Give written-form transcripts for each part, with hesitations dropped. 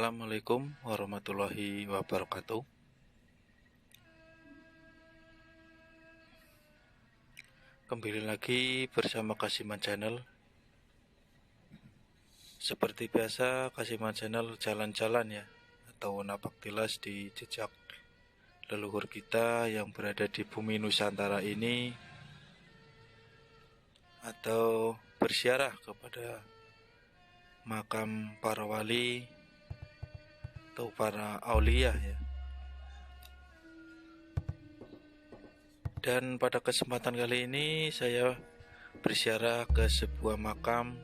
Assalamualaikum warahmatullahi wabarakatuh. Kembali lagi bersama Kasiman Channel. Seperti biasa, Kasiman Channel jalan-jalan ya, atau napak tilas di jejak leluhur kita yang berada di bumi Nusantara ini, atau berziarah kepada makam para wali atau para aulia ya. Dan pada kesempatan kali ini saya berziarah ke sebuah makam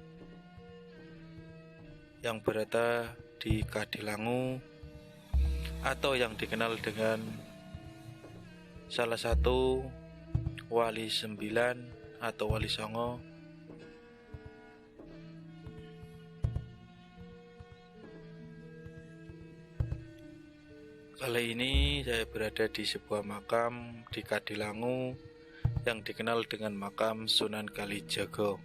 yang berada di Kadilangu, atau yang dikenal dengan salah satu wali 9 atau wali Songo. Kali ini saya berada di sebuah makam di Kadilangu yang dikenal dengan makam Sunan Kalijaga.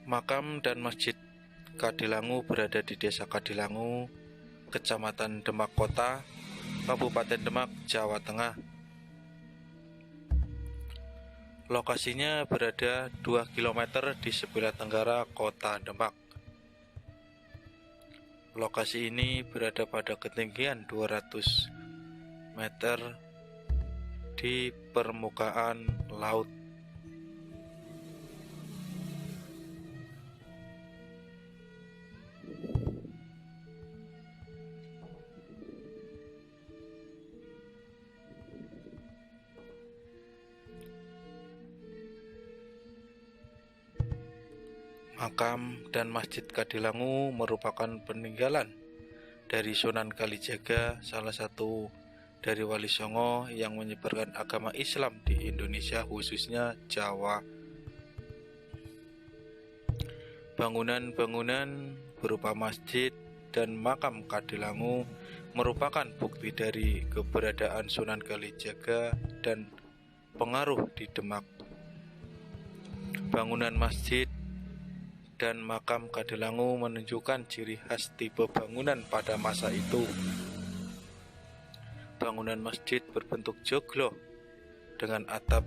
Makam dan masjid Kadilangu berada di Desa Kadilangu, Kecamatan Demak Kota, Kabupaten Demak, Jawa Tengah. Lokasinya berada 2 km di sebelah tenggara kota Demak. Lokasi ini berada pada ketinggian 200 meter di permukaan laut. Makam dan Masjid Kadilangu merupakan peninggalan dari Sunan Kalijaga, salah satu dari wali Songo yang menyebarkan agama Islam di Indonesia, khususnya Jawa. Bangunan-bangunan berupa masjid dan makam Kadilangu merupakan bukti dari keberadaan Sunan Kalijaga dan pengaruh di Demak. Bangunan masjid dan makam Kadilangu menunjukkan ciri khas tipe bangunan pada masa itu. Bangunan masjid berbentuk joglo dengan atap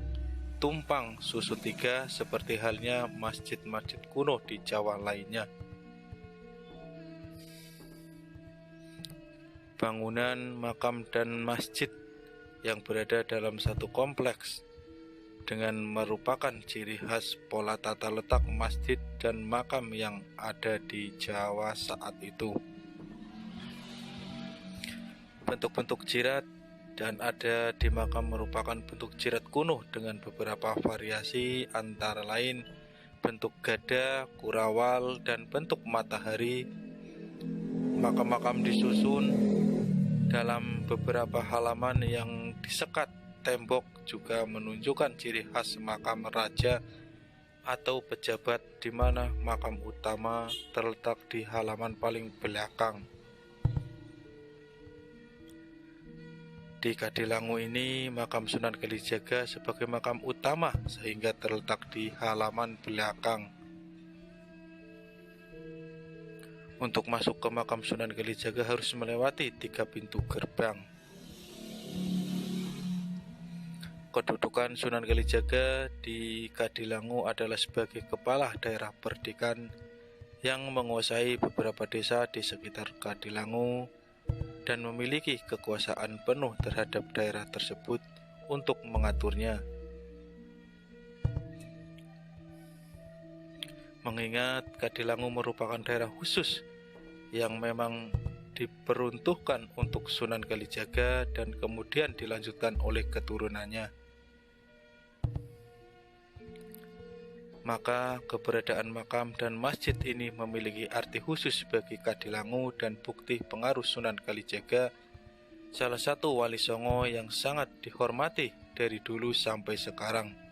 tumpang susun 3 seperti halnya masjid-masjid kuno di Jawa lainnya. Bangunan makam dan masjid yang berada dalam satu kompleks dengan merupakan ciri khas pola tata letak masjid dan makam yang ada di Jawa saat itu. Bentuk-bentuk jirat dan ada di makam merupakan bentuk jirat kuno dengan beberapa variasi, antara lain bentuk gada, kurawal, dan bentuk matahari. Makam-makam disusun dalam beberapa halaman yang disekat tembok, juga menunjukkan ciri khas makam raja atau pejabat, di mana makam utama terletak di halaman paling belakang. Di Kadilangu ini, makam Sunan Kalijaga sebagai makam utama sehingga terletak di halaman belakang. Untuk masuk ke makam Sunan Kalijaga harus melewati 3 pintu gerbang. Kedudukan Sunan Kalijaga di Kadilangu adalah sebagai kepala daerah perdikan yang menguasai beberapa desa di sekitar Kadilangu dan memiliki kekuasaan penuh terhadap daerah tersebut untuk mengaturnya. Mengingat Kadilangu merupakan daerah khusus yang memang diperuntukkan untuk Sunan Kalijaga dan kemudian dilanjutkan oleh keturunannya, maka keberadaan makam dan masjid ini memiliki arti khusus bagi Kadilangu dan bukti pengaruh Sunan Kalijaga, salah satu wali Songo yang sangat dihormati dari dulu sampai sekarang.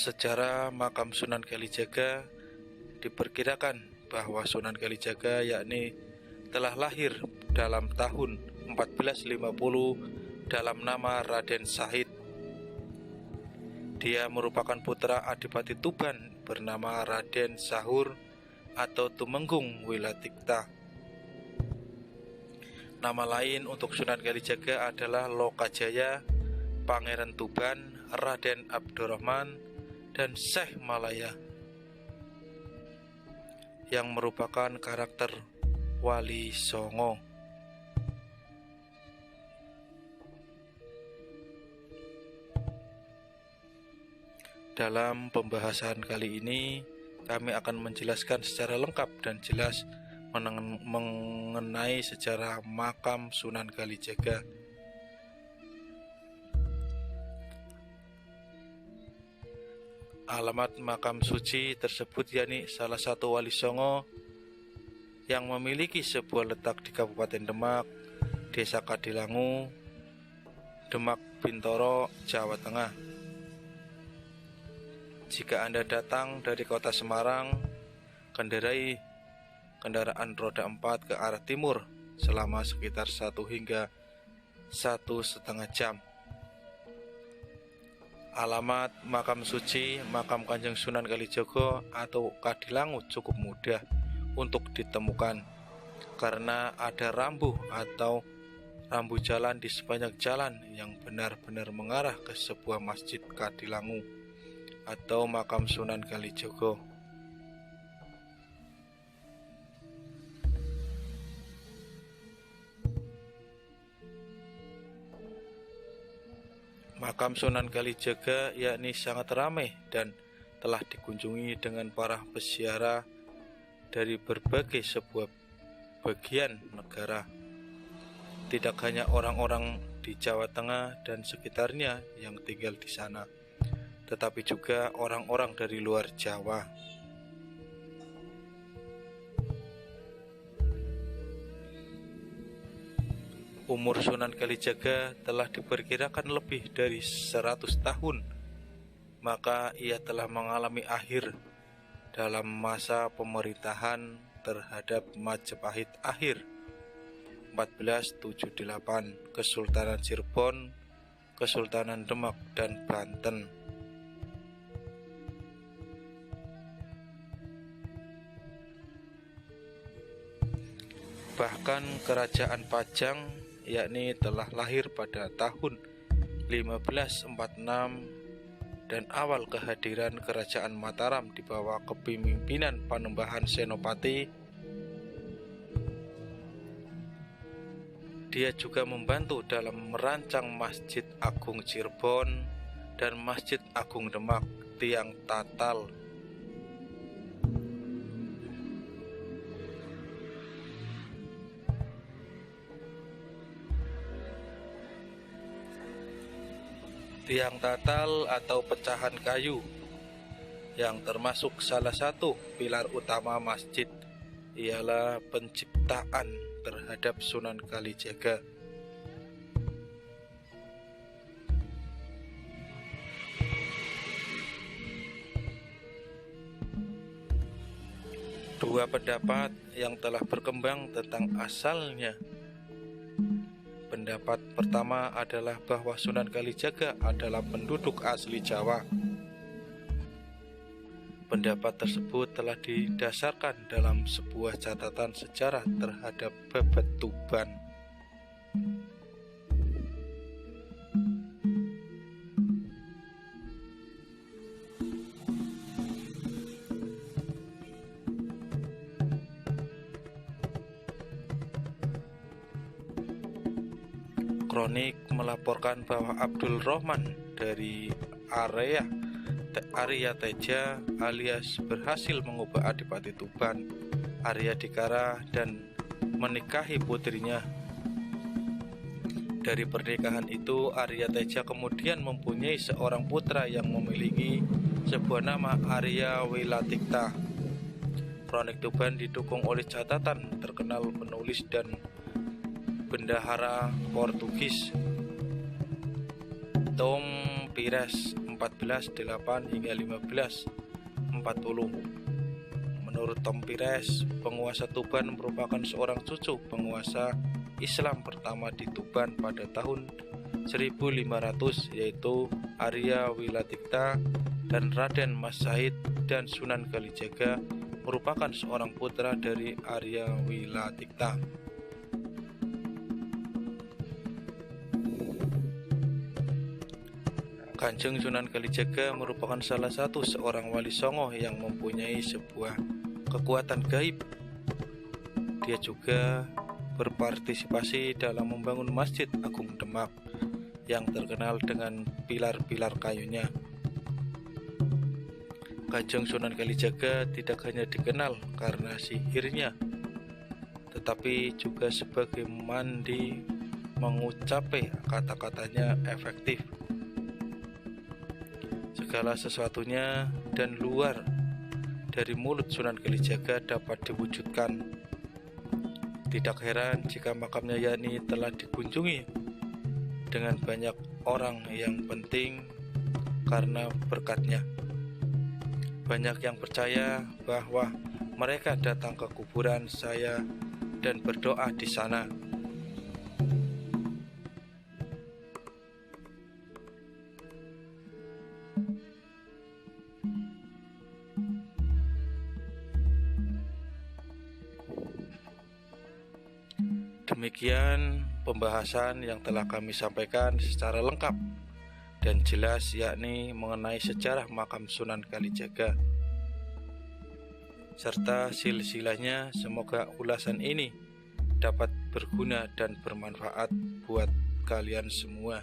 Sejarah makam Sunan Kalijaga diperkirakan bahwa Sunan Kalijaga yakni telah lahir dalam tahun 1450 dalam nama Raden Sahid. Dia merupakan putra Adipati Tuban bernama Raden Sahur atau Tumenggung Wilatikta. Nama lain untuk Sunan Kalijaga adalah Lokajaya, Pangeran Tuban, Raden Abdurrahman, dan Syekh Malaya, yang merupakan karakter Wali Songo. Dalam pembahasan kali ini, kami akan menjelaskan secara lengkap dan jelas mengenai sejarah makam Sunan Kalijaga. Alamat makam suci tersebut yakni salah satu Wali Songo yang memiliki sebuah letak di Kabupaten Demak, Desa Kadilangu, Demak Bintoro, Jawa Tengah. Jika Anda datang dari kota Semarang, kendarai kendaraan roda 4 ke arah timur selama sekitar 1 hingga 1,5 jam. Alamat makam suci makam Kanjeng Sunan Kalijaga atau Kadilangu cukup mudah untuk ditemukan karena ada rambu atau rambu jalan di sepanjang jalan yang benar-benar mengarah ke sebuah masjid Kadilangu atau makam Sunan Kalijaga. Makam Sunan Kalijaga yakni sangat ramai dan telah dikunjungi dengan para peziarah dari berbagai sebuah bagian negara. Tidak hanya orang-orang di Jawa Tengah dan sekitarnya yang tinggal di sana, tetapi juga orang-orang dari luar Jawa. Umur Sunan Kalijaga telah diperkirakan lebih dari 100 tahun, maka ia telah mengalami akhir dalam masa pemerintahan terhadap Majapahit akhir 1478, Kesultanan Cirebon, Kesultanan Demak, dan Banten. Bahkan Kerajaan Pajang yakni telah lahir pada tahun 1546 dan awal kehadiran Kerajaan Mataram di bawah kepemimpinan Panembahan Senopati. Dia juga membantu dalam merancang Masjid Agung Cirebon dan Masjid Agung Demak Tiang Tatal. Tiang tatal atau pecahan kayu yang termasuk salah satu pilar utama masjid ialah penciptaan terhadap Sunan Kalijaga. Dua pendapat yang telah berkembang tentang asalnya. Pendapat pertama adalah bahwa Sunan Kalijaga adalah penduduk asli Jawa. Pendapat tersebut telah didasarkan dalam sebuah catatan sejarah terhadap Babad Tuban. Kronik melaporkan bahwa Abdul Rahman dari Arya Teja alias berhasil mengubah Adipati Tuban, Arya Dikara, dan menikahi putrinya. Dari pernikahan itu, Arya Teja kemudian mempunyai seorang putra yang memiliki sebuah nama Arya Wilatikta. Kronik Tuban didukung oleh catatan terkenal penulis dan bendahara Portugis Tom Pires 14 14:8 hingga 15:40. Menurut Tom Pires, penguasa Tuban merupakan seorang cucu penguasa Islam pertama di Tuban pada tahun 1500, yaitu Arya Wilatikta, dan Raden Mas Said dan Sunan Kalijaga merupakan seorang putra dari Arya Wilatikta. Kanjeng Sunan Kalijaga merupakan salah satu seorang wali songo yang mempunyai sebuah kekuatan gaib. Dia juga berpartisipasi dalam membangun Masjid Agung Demak yang terkenal dengan pilar-pilar kayunya. Kanjeng Sunan Kalijaga tidak hanya dikenal karena sihirnya, tetapi juga sebagai mandi mengucapai kata-katanya efektif. Segala sesuatunya dan luar dari mulut Sunan Kalijaga dapat diwujudkan. Tidak heran jika makamnya yakni telah dikunjungi dengan banyak orang yang penting karena berkatnya. Banyak yang percaya bahwa mereka datang ke kuburan saya dan berdoa di sana. Demikian pembahasan yang telah kami sampaikan secara lengkap dan jelas, yakni mengenai sejarah makam Sunan Kalijaga serta silsilahnya. Semoga ulasan ini dapat berguna dan bermanfaat buat kalian semua.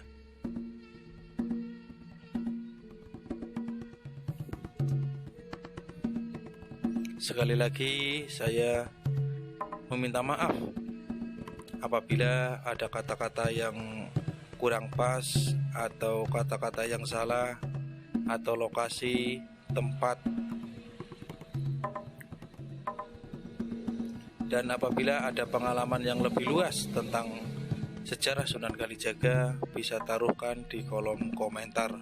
Sekali lagi saya meminta maaf apabila ada kata-kata yang kurang pas atau kata-kata yang salah atau lokasi, tempat, dan apabila ada pengalaman yang lebih luas tentang sejarah Sunan Kalijaga bisa taruhkan di kolom komentar.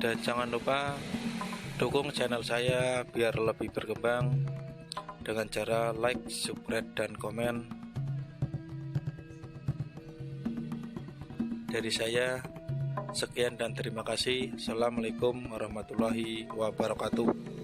Dan jangan lupa dukung channel saya biar lebih berkembang dengan cara like, subscribe, dan komen. Dari saya sekian dan terima kasih. Assalamualaikum warahmatullahi wabarakatuh.